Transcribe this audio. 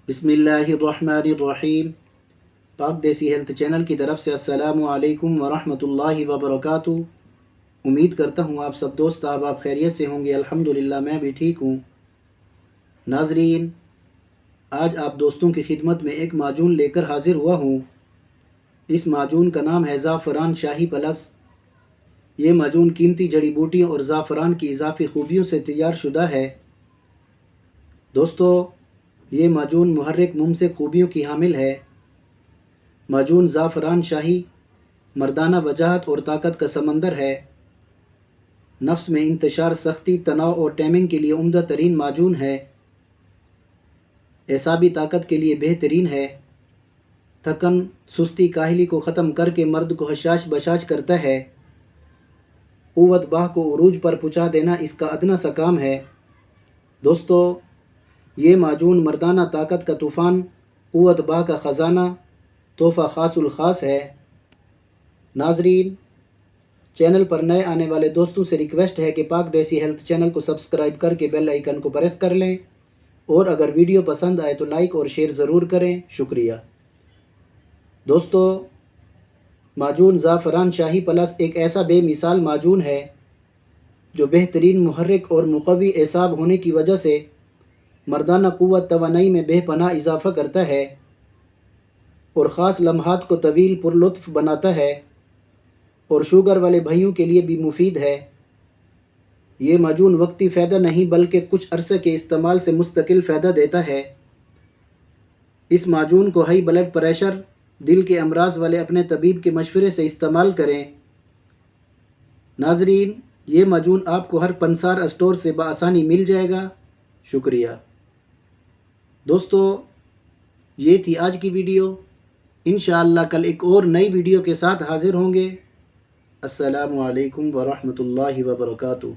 बिस्मिल्लाहिर्रहमानिर्रहीम। पाक देसी हेल्थ चैनल की तरफ से अस्सलामु अलैकुम वरहमतुल्लाहि वबरकातुहू। उम्मीद करता हूँ आप सब दोस्त आप खैरियत से होंगे। अल्हम्दुलिल्लाह मैं भी ठीक हूँ। नाजरीन, आज आप दोस्तों की खिदमत में एक माजून लेकर हाजिर हुआ हूँ। इस माजून का नाम है ज़ाफ़रान शाही प्लस। ये माजून कीमती जड़ी बूटियों और ज़ाफ़रान की इजाफ़ी खूबियों से तैयार शुदा है। दोस्तों, ये माजून मुहर्रिक मुमसिक खूबियों की हामिल है। माजून ज़ाफ़रान शाही मर्दाना वजाहत और ताकत का समंदर है। नफ्स में इंतशार, सख्ती, तनाव और टैमिंग के लिए उम्दा तरीन माजून है। एसाबी ताकत के लिए बेहतरीन है। थकन, सुस्ती, काहली को ख़त्म करके मर्द को हशाश बशाश करता है। क़ुव्वत बाह को उरूज पर पहुँचा देना इसका अदना सा काम है। दोस्तों, ये माजून मर्दाना ताकत का तूफ़ान, क़ुव्वत बाह का ख़जाना, तोहफ़ा ख़ासुल ख़ास है। नाजरीन, चैनल पर नए आने वाले दोस्तों से रिक्वेस्ट है कि पाक देसी हेल्थ चैनल को सब्सक्राइब करके बेल आइकन को प्रेस कर लें, और अगर वीडियो पसंद आए तो लाइक और शेयर ज़रूर करें। शुक्रिया। दोस्तों, माजून ज़ाफ़रान शाही प्लस एक ऐसा बेमिसाल माजून है जो बेहतरीन मुहर्रिक और मुक़व्वी एसाब होने की वजह से मर्दाना क़ुव्वत तवानाई में बेपनाह इजाफ़ा करता है और ख़ास लम्हात को तवील पुरलुत्फ़ बनाता है, और शुगर वाले भाइयों के लिए भी मुफीद है। ये माजून वक्ती फ़ायदा नहीं बल्कि कुछ अरसे के इस्तेमाल से मुस्तकिल फ़ायदा देता है। इस माजून को हाई ब्लड प्रेशर, दिल के अमराज वाले अपने तबीब के मशवरे से इस्तेमाल करें। नाजरीन, ये माजून आपको हर पंसार स्टोर से बआसानी मिल जाएगा। शुक्रिया। दोस्तों, ये थी आज की वीडियो। इंशाअल्लाह कल एक और नई वीडियो के साथ हाज़िर होंगे। अस्सलामु अलैकुम वरहमतुल्लाहि वबरकातुहू।